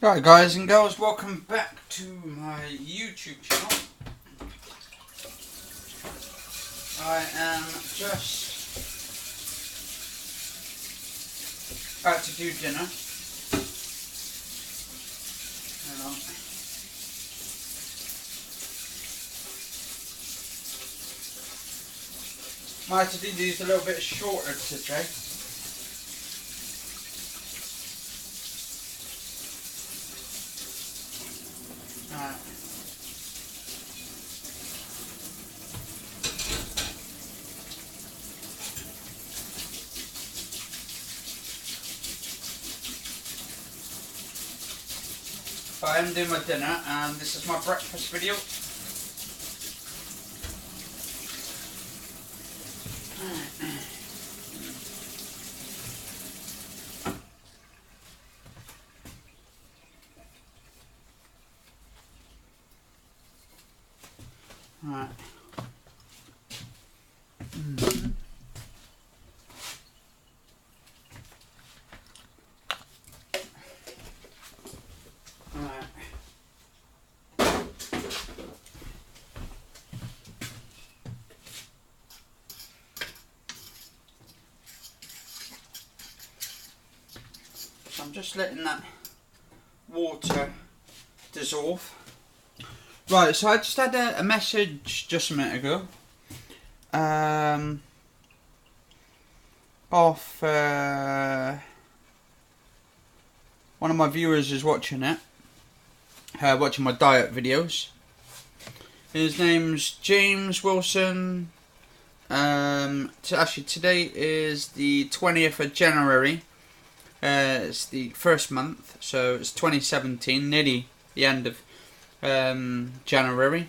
Right guys and girls, welcome back to my YouTube channel. I am just about to do dinner. Hang on. Might have to do these a little bit shorter today. I am doing my dinner and this is my breakfast video. Right. So I'm just letting that water dissolve. Right, so I just had a message just a minute ago off one of my viewers is watching it, watching my diet videos. His name's James Wilson. Actually today is the 20th of January. It's the first month, so it's 2017, nearly the end of January.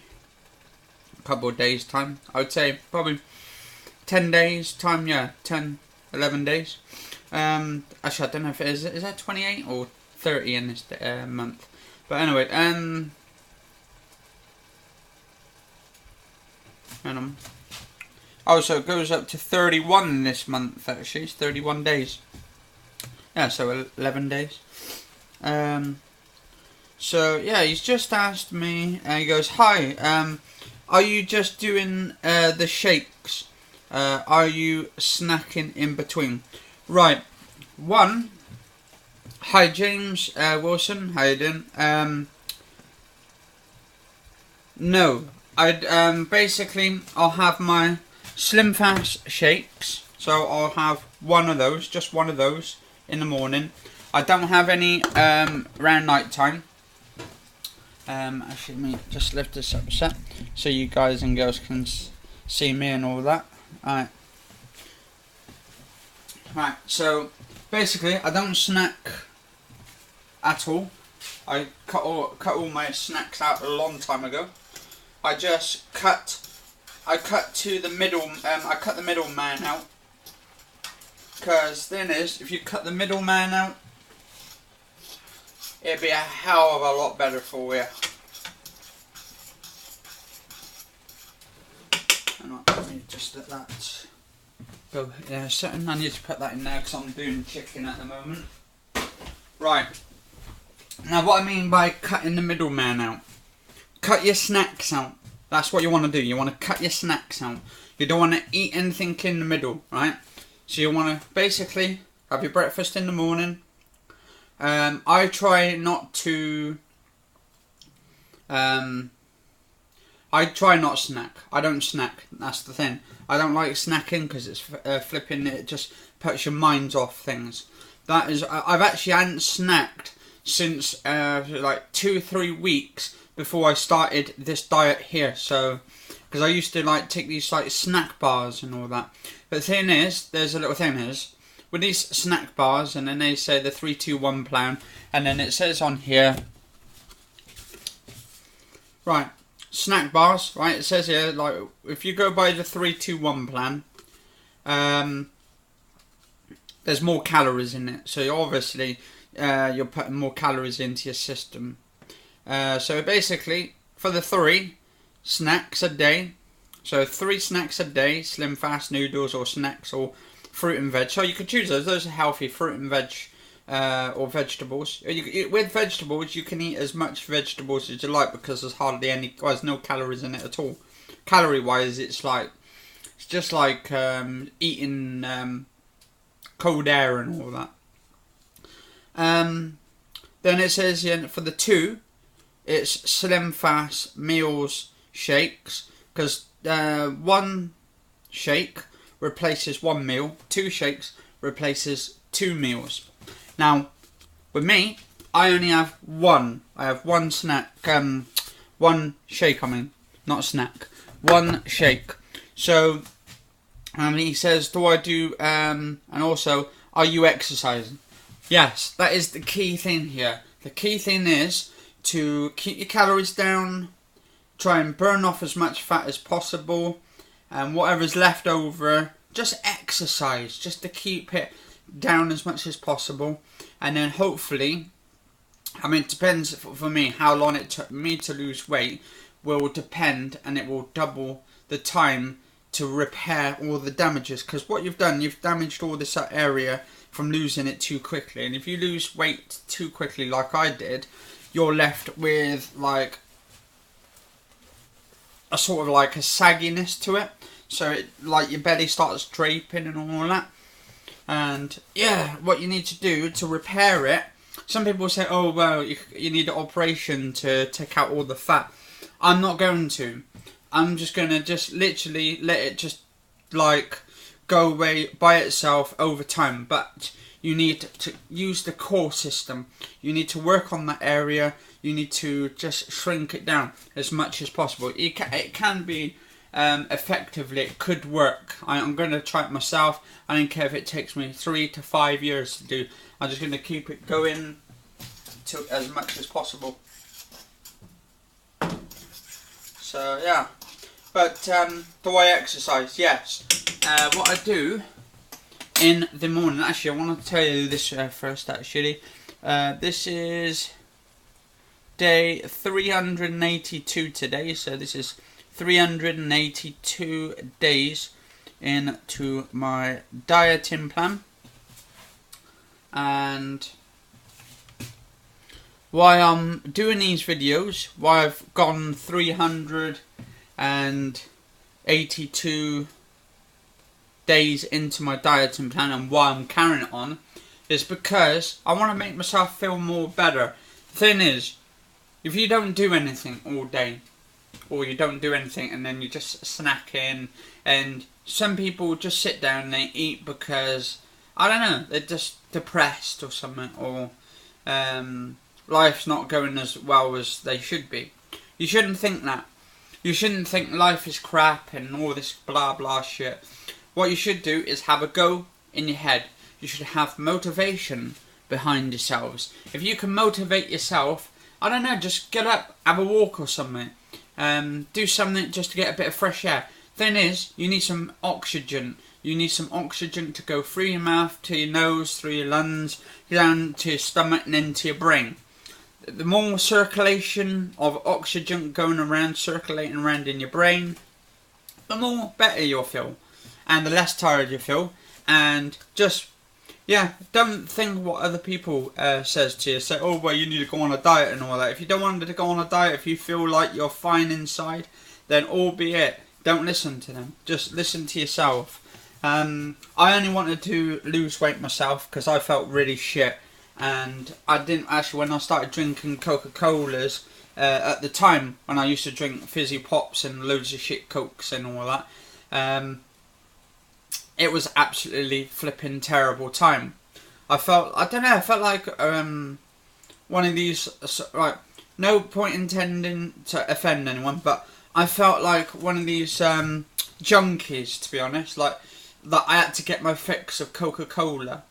A couple of days time, I would say probably 10 days time, yeah, 10, 11 days. Actually I don't know if it is that 28 or 30 in this month, but anyway, hang on. Oh, so it goes up to 31 this month actually, it's 31 days. Yeah, so 11 days. So yeah, he's just asked me, and he goes, "Hi, are you just doing the shakes? Are you snacking in between?" Right. One. Hi James Wilson, how you doing? No, I'd basically I'll have my Slimfast shakes, so I'll have one of those, just one of those in the morning. I don't have any around night time. Actually, let me just lift this up a sec so you guys and girls can see me and all that. Alright. Right, so basically I don't snack at all. I cut all my snacks out a long time ago. I just cut to the middle, I cut the middle man out. Because the thing is, if you cut the middle man out, it'd be a hell of a lot better for you. Hang on, let me just let that go there a second. I need to put that in there because I'm doing chicken at the moment. Right. Now what I mean by cutting the middle man out. Cut your snacks out. That's what you want to do. You want to cut your snacks out. You don't want to eat anything in the middle, right? So you want to basically have your breakfast in the morning. I try not to. I try not to snack. I don't snack. That's the thing. I don't like snacking because it's flipping. It just puts your minds off things. That is. I've actually hadn't snacked since like 2-3 weeks before I started this diet here. So, because I used to like take these like snack bars and all that. But the thing is, there's a little thing is, with these snack bars, and then they say the 3-2-1 plan, and then it says on here, right, snack bars, right, it says here, like, if you go by the 3-2-1 plan, there's more calories in it, so obviously, you're putting more calories into your system. So basically, for the 3 snacks a day, so 3 snacks a day, Slimfast noodles or snacks or fruit and veg. So you could choose those. Those are healthy fruit and veg or vegetables. With vegetables, you can eat as much vegetables as you like because there's hardly any, well, there's no calories in it at all. Calorie wise, it's just like eating cold air and all that. Then it says here for the 2, it's Slimfast meals shakes, because 1 shake replaces 1 meal, 2 shakes replaces 2 meals. Now, with me, I only have 1. I have 1 snack, 1 shake. I mean, not a snack, 1 shake. So, he says, do I do? And also, are you exercising? Yes, that is the key thing here. The key thing is to keep your calories down, try and burn off as much fat as possible, and whatever's left over, just exercise, just to keep it down as much as possible. And then hopefully, I mean, it depends for me, how long it took me to lose weight will depend, and it will double the time to repair all the damages. Because what you've done, you've damaged all this area from losing it too quickly. And if you lose weight too quickly like I did, you're left with like a sort of like a sagginess to it. So it, like your belly starts draping and all that. And yeah, what you need to do to repair it, some people say, oh well, you need an operation to take out all the fat. I'm not going to. I'm just going to just literally let it just like go away by itself over time. But you need to use the core system. You need to work on that area. You need to just shrink it down as much as possible. It can be effectively, it could work. I'm going to try it myself. I don't care if it takes me 3 to 5 years to do. I'm just going to keep it going to as much as possible. So yeah, but do I exercise? Yes. What I do in the morning, actually I want to tell you this first actually. This is day 382 today, so this is 382 days into my dieting plan. And why I'm doing these videos, why I've gone 382 days into my dieting plan and why I'm carrying it on, is because I want to make myself feel more better. The thing is, if you don't do anything all day, or you don't do anything and then you just snacking, and some people just sit down and they eat because, I don't know, they're just depressed or something, or life's not going as well as they should be. You shouldn't think that. You shouldn't think life is crap and all this blah blah shit. What you should do is have a go in your head. You should have motivation behind yourselves. If you can motivate yourself, I don't know, just get up, have a walk or something. Do something just to get a bit of fresh air. Thing is, you need some oxygen. You need some oxygen to go through your mouth, to your nose, through your lungs, down to your stomach and into your brain. The more circulation of oxygen going around, circulating around in your brain, the more better you'll feel. And the less tired you feel. And just, yeah, don't think what other people says to you. Say, oh, well, you need to go on a diet and all that. If you don't want to go on a diet, if you feel like you're fine inside, then albeit, don't listen to them. Just listen to yourself. I only wanted to lose weight myself because I felt really shit. And I didn't actually, when I started drinking Coca-Colas, at the time when I used to drink fizzy pops and loads of shit Cokes and all that, it was absolutely flipping terrible time. I felt like one of these, like, no point intending to offend anyone, but I felt like one of these junkies, to be honest, like that I had to get my fix of Coca-Cola.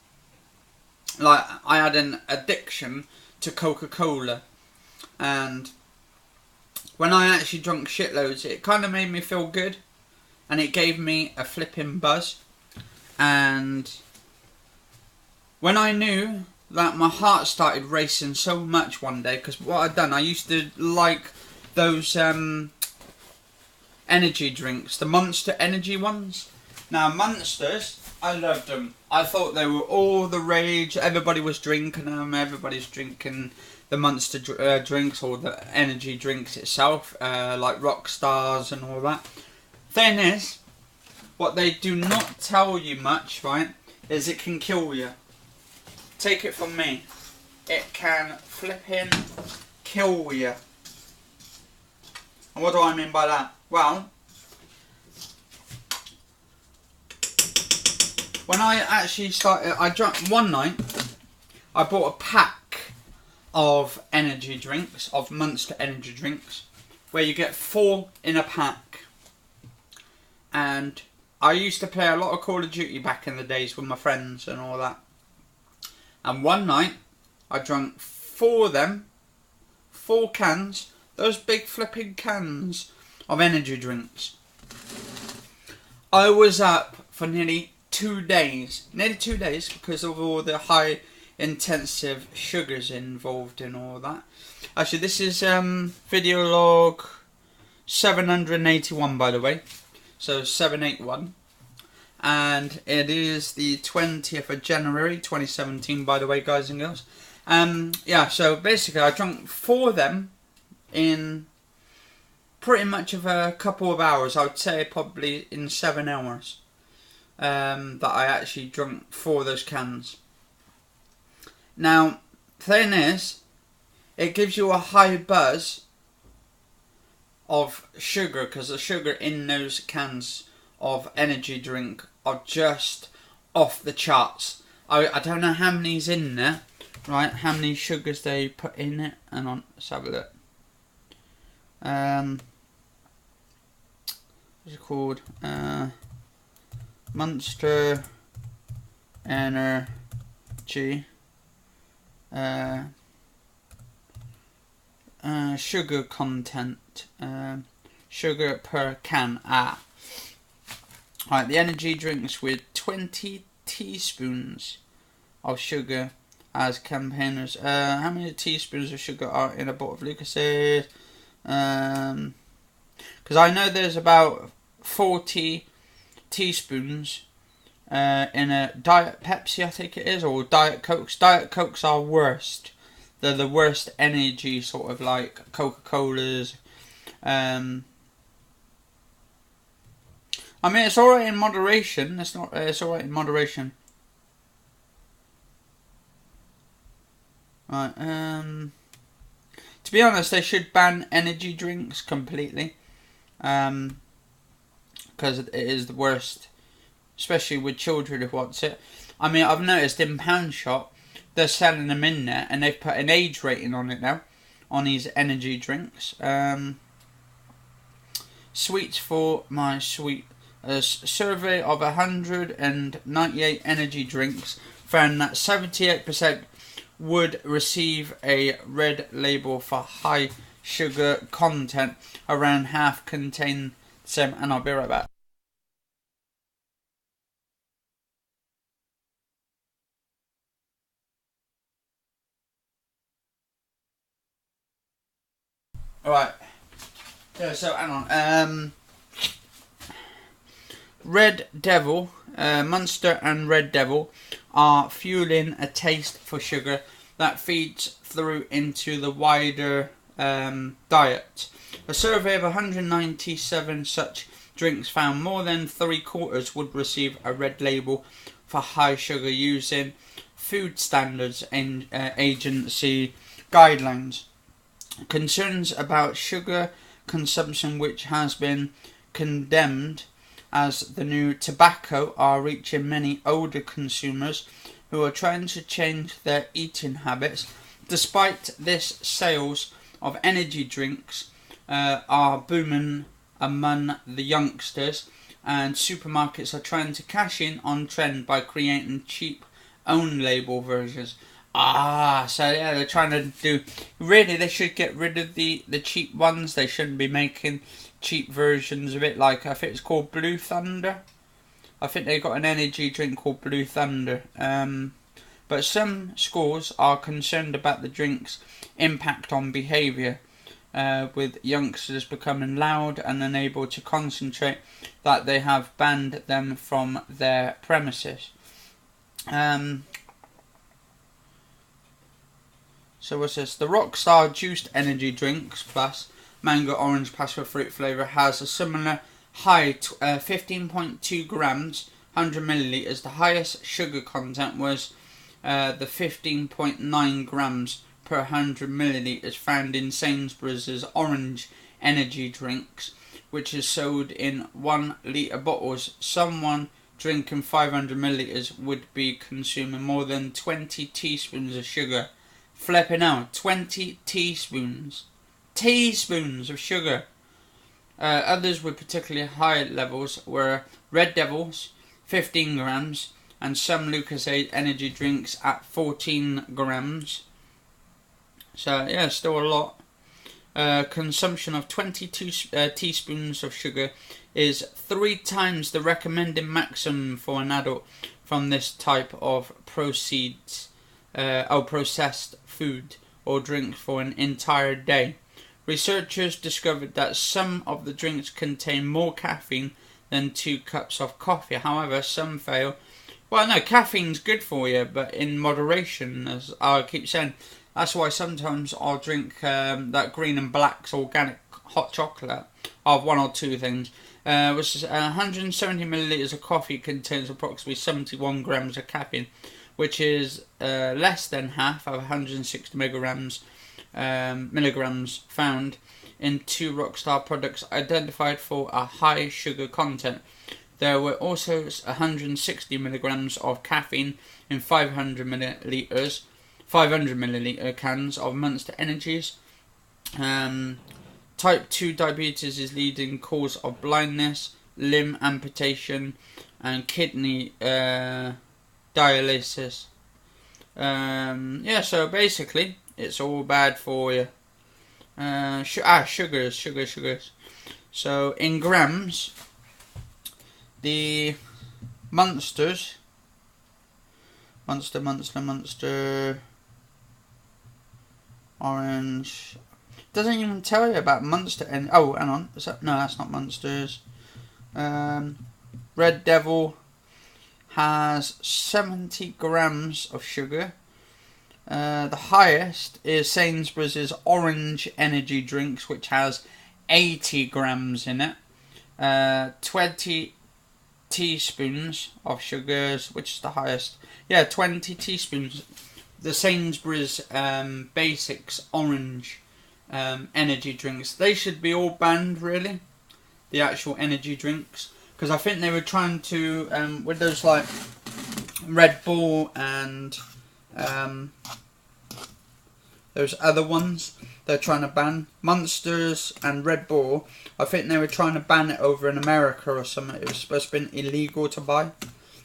Like, I had an addiction to Coca-Cola, and when I actually drank shitloads, it kind of made me feel good, and it gave me a flipping buzz. And when I knew that my heart started racing so much one day, because what I'd done, I used to like those energy drinks, the Monster Energy ones, Now Monsters, I loved them. I thought they were all the rage. Everybody was drinking them. Everybody's drinking the Monster drinks or the energy drinks itself, like Rock Stars and all that. Thing is, what they do not tell you much, right, is it can kill you. Take it from me. It can flipping kill you. And what do I mean by that? Well, when I actually started, I drank one night, I bought a pack of energy drinks, of Monster energy drinks, where you get 4 in a pack. And I used to play a lot of Call of Duty back in the days with my friends and all that. And one night, I drank 4 of them, 4 cans, those big flipping cans of energy drinks. I was up for nearly 2 days. Nearly 2 days because of all the high intensive sugars involved in all that. Actually, this is video log 781, by the way. So 781. And it is the 20th of January 2017, by the way, guys and girls. Yeah, so basically I drank 4 of them in pretty much of a couple of hours. I would say probably in 7 hours. That I actually drank 4 of those cans. Now, thing is, it gives you a high buzz of sugar, because the sugar in those cans of energy drink are just off the charts. I don't know how many's in there, right? How many sugars they put in it. Hang on, let's have a look. What's it called? Monster Energy sugar content, sugar per can. Right, the energy drinks with 20 teaspoons of sugar as campaigners. How many teaspoons of sugar are in a bottle of Lucas's? Because I know there's about 40 teaspoons in a Diet Pepsi, I think it is, or Diet Cokes. Diet Cokes are worst. They're the worst energy, sort of like Coca-Colas. I mean, it's alright in moderation. It's alright in moderation. Right. To be honest, they should ban energy drinks completely. Because it is the worst, especially with children who wants it. I mean, I've noticed in Pound Shop, they're selling them in there, and they've put an age rating on it now, on these energy drinks. Sweets for my sweet. A survey of 198 energy drinks found that 78% would receive a red label for high sugar content. Around half contain the same, and I'll be right back. Alright. Yeah, so hang on. Red Devil, Monster and Red Devil are fueling a taste for sugar that feeds through into the wider diet. A survey of 197 such drinks found more than 3/4 would receive a red label for high sugar using Food Standards Agency guidelines. Concerns about sugar consumption, which has been condemned as the new tobacco, are reaching many older consumers who are trying to change their eating habits. Despite this, sales of energy drinks are booming among the youngsters, and supermarkets are trying to cash in on trend by creating cheap own label versions. So yeah, they're trying to do. Really, they should get rid of the cheap ones. They shouldn't be making cheap versions of it. Like, I think it's called Blue Thunder. I think they got an energy drink called Blue Thunder. But some schools are concerned about the drink's impact on behaviour. with youngsters becoming loud and unable to concentrate, that they have banned them from their premises. So what's this? The Rockstar Juiced Energy Drinks Plus Mango Orange Passion Fruit flavour has a similar high 15.2 grams, 100 millilitres. The highest sugar content was the 15.9 grams per 100 millilitres found in Sainsbury's Orange Energy Drinks, which is sold in 1 litre bottles. Someone drinking 500 millilitres would be consuming more than 20 teaspoons of sugar. Flipping out, 20 teaspoons of sugar. Others with particularly high levels were Red Devils, 15 grams, and some Lucozade energy drinks at 14 grams. So yeah, still a lot. Consumption of 22 teaspoons of sugar is 3 times the recommended maximum for an adult from this type of processed food or drink for an entire day. Researchers discovered that some of the drinks contain more caffeine than 2 cups of coffee. However, some fail. Well, no, caffeine's good for you, but in moderation, as I keep saying. That's why sometimes I'll drink that Green and Black's organic hot chocolate of 1 or 2 things. Which is 170 millilitres of coffee contains approximately 71 grams of caffeine, which is less than half of 160 milligrams found in 2 Rockstar products identified for a high sugar content. There were also 160 milligrams of caffeine in 500 milliliter cans of Monster Energies. Type 2 diabetes is leading cause of blindness, limb amputation, and kidney dialysis. Yeah, so basically, it's all bad for you. Sugars. So in grams, the Monster Orange doesn't even tell you about Monster. And oh, hang on, no, that's not Monsters. Red Devil has 70 grams of sugar. The highest is Sainsbury's Orange Energy Drinks, which has 80 grams in it. 20 teaspoons of sugars, which is the highest. Yeah, 20 teaspoons. The Sainsbury's Basics Orange energy drinks. They should be all banned, really. The actual energy drinks. Because I think they were trying to, with those like Red Bull and those other ones, they're trying to ban. Monsters and Red Bull, I think they were trying to ban it over in America or something. It was supposed to be illegal to buy.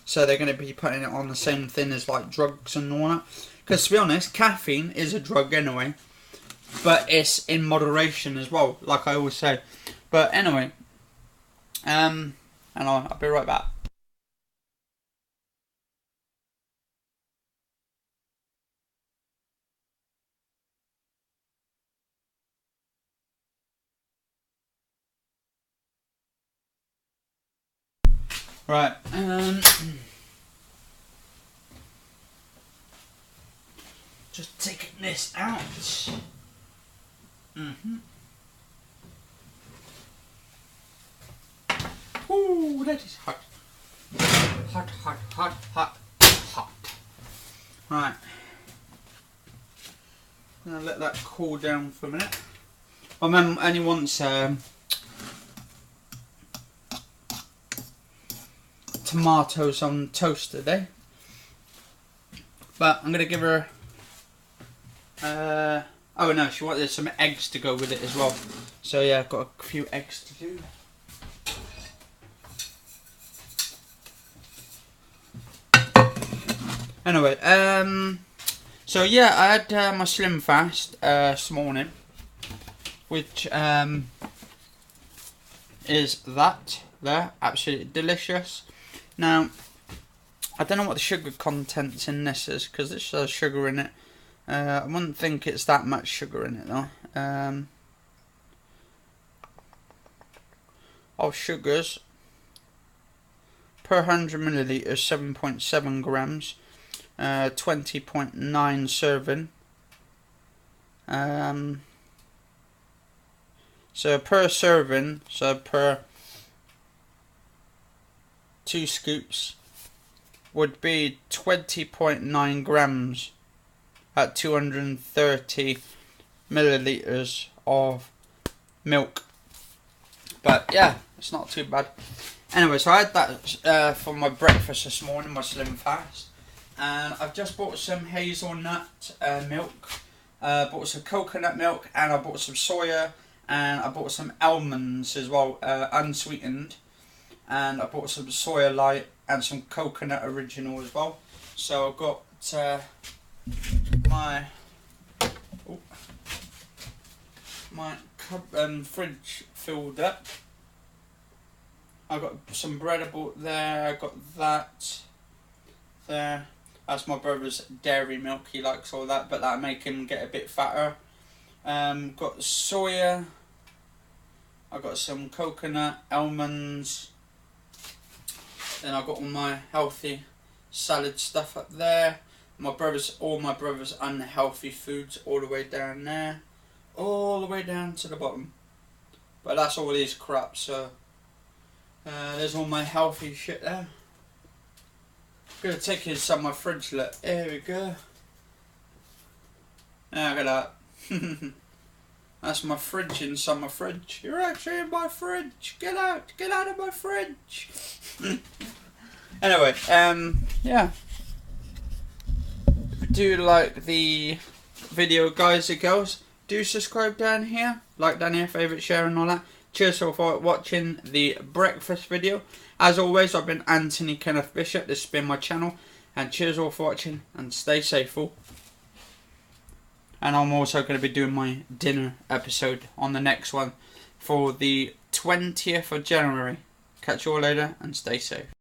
So they're going to be putting it on the same thing as like drugs and all that. Because to be honest, caffeine is a drug anyway. But it's in moderation as well, like I always say. But anyway, and I'll be right back. Right, just taking this out. Ooh, that is hot. Hot. Right. I'm gonna let that cool down for a minute. I remember only once tomatoes on toast today, but I'm gonna give her. Oh no, she wanted some eggs to go with it as well. So yeah, I've got a few eggs to do. Anyway, so yeah, I had my Slimfast this morning, which is that there, absolutely delicious. Now, I don't know what the sugar contents in this is, because there's sugar in it. I wouldn't think it's that much sugar in it though. of sugars. Per 100 milliliters, 7.7 grams. 20.9 serving. So per serving, so per 2 scoops would be 20.9 grams at 230 milliliters of milk. But yeah, it's not too bad. Anyway, so I had that for my breakfast this morning, my Slimfast. And I've just bought some hazelnut milk. Bought some coconut milk, and I bought some soya, and I bought some almonds as well, unsweetened. And I bought some soya light and some coconut original as well. So I've got my fridge filled up. I got some bread I bought there. I got that there. That's my brother's dairy milk. He likes all that, but that'll make him get a bit fatter. Got soya. I got some coconut, almonds. Then I got all my healthy salad stuff up there. All my brother's unhealthy foods all the way down there, all the way down to the bottom. But that's all his crap. So there's all my healthy shit there. I'm gonna take you inside my fridge. Look, there we go. Look at that. That's my fridge inside my fridge. You're actually in my fridge. Get out of my fridge. Anyway, yeah. If you do like the video, guys and girls, do subscribe down here. Like down here, favourite, share and all that. Cheers for watching the breakfast video. As always, I've been Anthony Kenneth Bishop. This has been my channel. And cheers all for watching. And stay safe all. And I'm also going to be doing my dinner episode on the next one for the 20th of January. Catch you all later and stay safe.